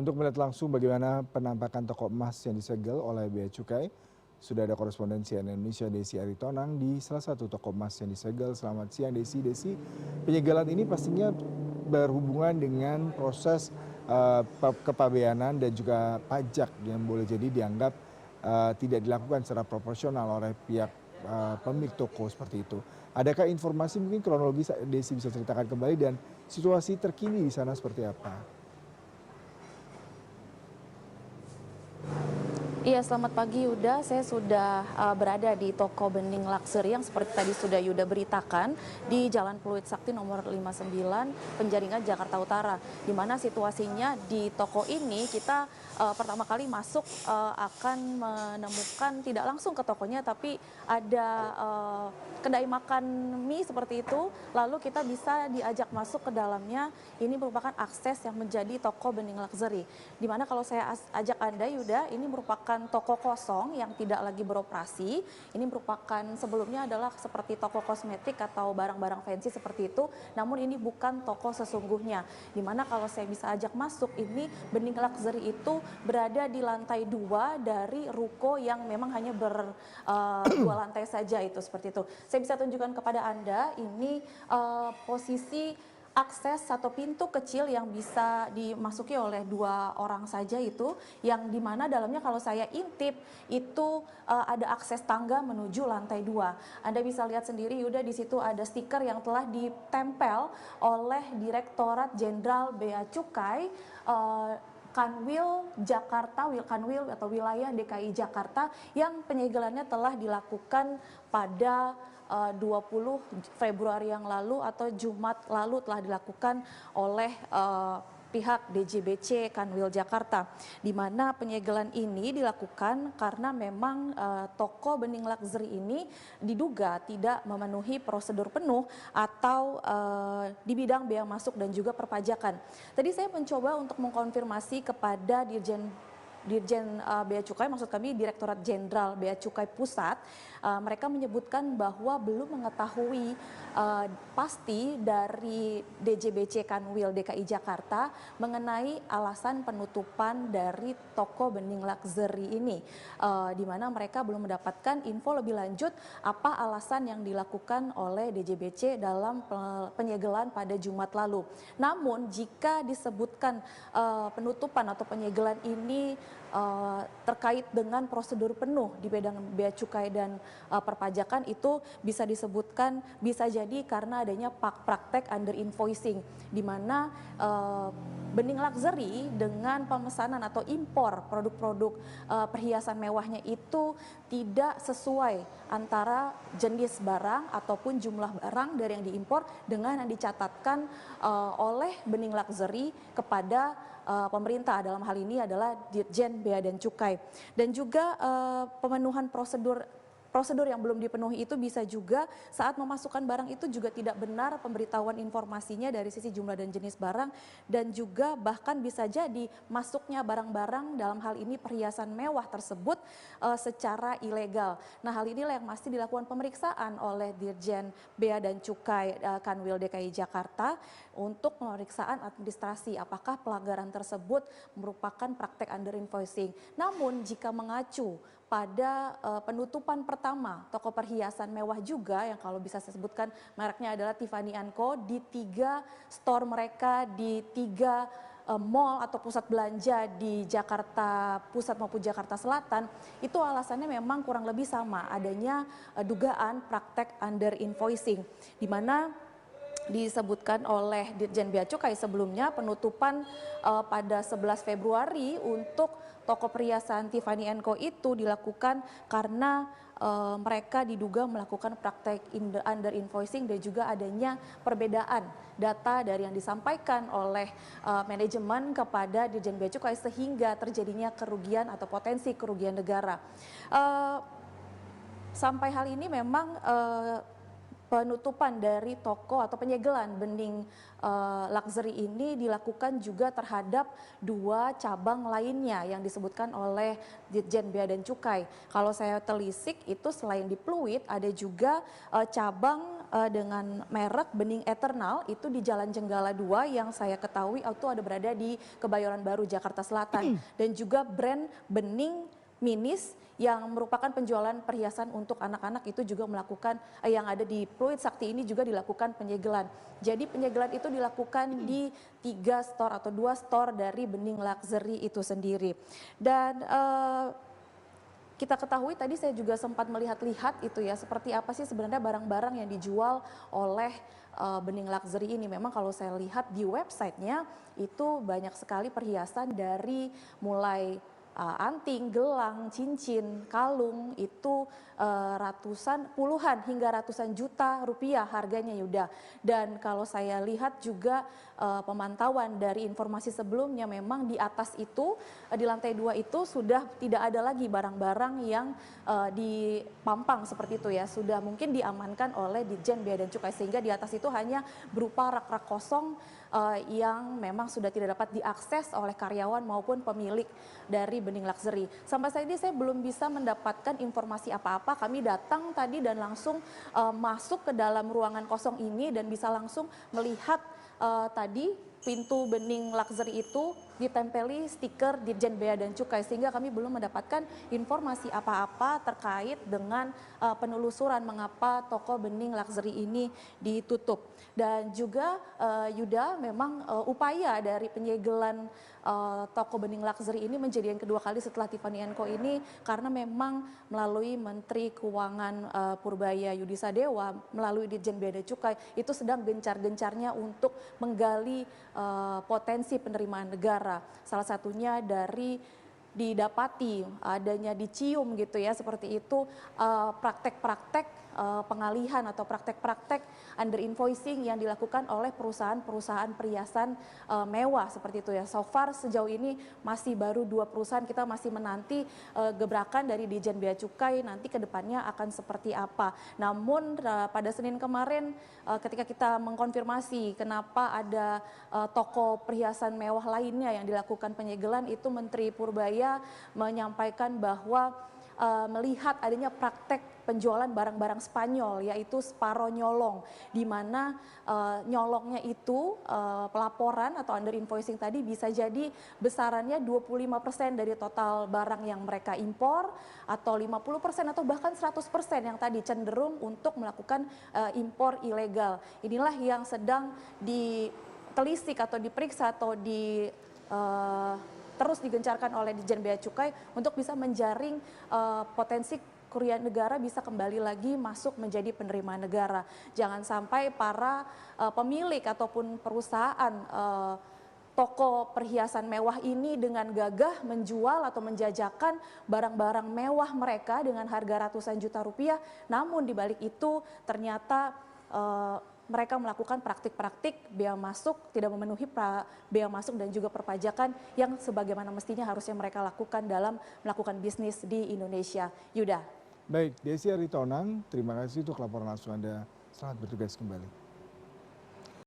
Untuk melihat langsung bagaimana penampakan toko emas yang disegel oleh Bea Cukai, sudah ada korespondensi CNN Indonesia Desi Aritonang di salah satu toko emas yang disegel. Selamat siang Desi. Desi, penyegelan ini pastinya berhubungan dengan proses kepabeanan dan juga pajak yang boleh jadi dianggap tidak dilakukan secara proporsional oleh pihak pemilik toko seperti itu. Adakah informasi mungkin kronologis Desi bisa ceritakan kembali dan situasi terkini di sana seperti apa? Iya, selamat pagi Yuda. Saya sudah berada di toko Bening Luxury yang seperti tadi sudah Yuda beritakan di Jalan Pluit Sakti nomor 59 Penjaringan Jakarta Utara. Di mana situasinya di toko ini kita pertama kali masuk akan menemukan tidak langsung ke tokonya tapi ada kedai makan mie seperti itu. Lalu kita bisa diajak masuk ke dalamnya. Ini merupakan akses yang menjadi toko Bening Luxury. Di mana kalau saya ajak Anda Yuda, ini merupakan toko kosong yang tidak lagi beroperasi. Ini merupakan sebelumnya adalah seperti toko kosmetik atau barang-barang fancy seperti itu. Namun ini bukan toko sesungguhnya. Dimana kalau saya bisa ajak masuk, ini Bening Luxury itu berada di lantai 2 dari ruko yang memang hanya dua lantai saja itu seperti itu. Saya bisa tunjukkan kepada Anda ini posisi akses atau pintu kecil yang bisa dimasuki oleh 2 orang saja itu, yang dimana dalamnya kalau saya intip itu ada akses tangga menuju lantai 2. Anda bisa lihat sendiri Yuda, di situ ada stiker yang telah ditempel oleh Direktorat Jenderal Bea Cukai Kanwil Jakarta, Kanwil atau wilayah DKI Jakarta, yang penyegelannya telah dilakukan pada 20 Februari yang lalu atau Jumat lalu telah dilakukan oleh pihak DJBC Kanwil Jakarta, di mana penyegelan ini dilakukan karena memang toko Bening Luxury ini diduga tidak memenuhi prosedur penuh atau di bidang bea masuk dan juga perpajakan. Tadi saya mencoba untuk mengkonfirmasi kepada Dirjen Bea Cukai, maksud kami Direktorat Jenderal Bea Cukai Pusat. Mereka menyebutkan bahwa belum mengetahui pasti dari DJBC Kanwil DKI Jakarta mengenai alasan penutupan dari toko Bening Luxury ini, di mana mereka belum mendapatkan info lebih lanjut apa alasan yang dilakukan oleh DJBC dalam penyegelan pada Jumat lalu. Namun jika disebutkan penutupan atau penyegelan ini terkait dengan prosedur penuh di bidang bea cukai dan perpajakan, itu bisa disebutkan bisa jadi karena adanya praktek under invoicing, di mana Bening Luxury dengan pemesanan atau impor produk-produk perhiasan mewahnya itu tidak sesuai antara jenis barang ataupun jumlah barang dari yang diimpor dengan yang dicatatkan oleh Bening Luxury kepada pemerintah. Dalam hal ini adalah Dirjen Bea dan Cukai. Dan juga pemenuhan prosedur yang belum dipenuhi itu bisa juga saat memasukkan barang itu juga tidak benar pemberitahuan informasinya dari sisi jumlah dan jenis barang, dan juga bahkan bisa jadi masuknya barang-barang dalam hal ini perhiasan mewah tersebut secara ilegal. Nah, hal inilah yang masih dilakukan pemeriksaan oleh Dirjen Bea dan Cukai Kanwil DKI Jakarta untuk pemeriksaan administrasi apakah pelanggaran tersebut merupakan praktek under invoicing. Namun jika mengacu pada penutupan pertama toko perhiasan mewah juga yang kalau bisa saya sebutkan mereknya adalah Tiffany & Co di 3 store mereka di 3 mall atau pusat belanja di Jakarta Pusat maupun Jakarta Selatan, itu alasannya memang kurang lebih sama, adanya dugaan praktek under invoicing, di mana disebutkan oleh Dirjen Bea Cukai sebelumnya penutupan pada 11 Februari untuk toko perhiasan Tiffany & Co itu dilakukan karena mereka diduga melakukan praktek under invoicing dan juga adanya perbedaan data dari yang disampaikan oleh manajemen kepada Dirjen Bea Cukai sehingga terjadinya kerugian atau potensi kerugian negara. Sampai hal ini memang penutupan dari toko atau penyegelan Bening Luxury ini dilakukan juga terhadap 2 cabang lainnya yang disebutkan oleh Ditjen Bea dan Cukai. Kalau saya telisik itu selain di Pluit ada juga cabang dengan merek Bening Eternal itu di Jalan Jenggala 2 yang saya ketahui itu ada berada di Kebayoran Baru, Jakarta Selatan. Dan juga brand Bening Minis yang merupakan penjualan perhiasan untuk anak-anak itu juga melakukan yang ada di Pluit Sakti ini juga dilakukan penyegelan. Jadi penyegelan itu dilakukan di 3 store atau 2 store dari Bening Luxury itu sendiri. Dan kita ketahui tadi saya juga sempat melihat-lihat itu ya seperti apa sih sebenarnya barang-barang yang dijual oleh Bening Luxury ini. Memang kalau saya lihat di websitenya itu banyak sekali perhiasan dari mulai anting, gelang, cincin, kalung itu ratusan, puluhan hingga ratusan juta rupiah harganya Yuda. Dan kalau saya lihat juga pemantauan dari informasi sebelumnya memang di atas itu di lantai 2 itu sudah tidak ada lagi barang-barang yang dipampang seperti itu ya. Sudah mungkin diamankan oleh Ditjen Bea dan Cukai sehingga di atas itu hanya berupa rak-rak kosong yang memang sudah tidak dapat diakses oleh karyawan maupun pemilik dari Bening Luxury. Sampai saat ini saya belum bisa mendapatkan informasi apa-apa. Kami datang tadi dan langsung masuk ke dalam ruangan kosong ini dan bisa langsung melihat tadi pintu Bening Luxury itu ditempeli stiker Ditjen Bea dan Cukai sehingga kami belum mendapatkan informasi apa-apa terkait dengan penelusuran mengapa toko Bening Luxury ini ditutup. Dan juga Yuda memang upaya dari penyegelan toko Bening Luxury ini menjadi yang kedua kali setelah Tiffany & Co ini karena memang melalui Menteri Keuangan Purbaya Yudi Sadewa melalui Ditjen Bea dan Cukai itu sedang gencar-gencarnya untuk menggali potensi penerimaan negara. Salah satunya dari didapati adanya dicium gitu ya seperti itu praktek-praktek pengalihan atau praktek-praktek under invoicing yang dilakukan oleh perusahaan-perusahaan perhiasan mewah seperti itu ya. So far sejauh ini masih baru 2 perusahaan, kita masih menanti gebrakan dari Ditjen Bea Cukai nanti ke depannya akan seperti apa. Namun pada Senin kemarin ketika kita mengkonfirmasi kenapa ada toko perhiasan mewah lainnya yang dilakukan penyegelan itu Menteri Purbaya menyampaikan bahwa melihat adanya praktek penjualan barang-barang Spanyol yaitu Sparo nyolong di mana nyolongnya itu pelaporan atau under invoicing tadi bisa jadi besarannya 25% dari total barang yang mereka impor atau 50% atau bahkan 100% yang tadi cenderung untuk melakukan impor ilegal. Inilah yang sedang ditelisik atau diperiksa atau terus digencarkan oleh Ditjen Bea Cukai untuk bisa menjaring potensi kerugian negara bisa kembali lagi masuk menjadi penerimaan negara. Jangan sampai para pemilik ataupun perusahaan toko perhiasan mewah ini dengan gagah menjual atau menjajakan barang-barang mewah mereka dengan harga ratusan juta rupiah, namun di balik itu ternyata mereka melakukan praktik-praktik bea masuk tidak memenuhi bea masuk dan juga perpajakan yang sebagaimana mestinya harusnya mereka lakukan dalam melakukan bisnis di Indonesia. Yuda. Baik, Desi Aritonang, terima kasih untuk laporan langsung Anda. Selamat bertugas kembali.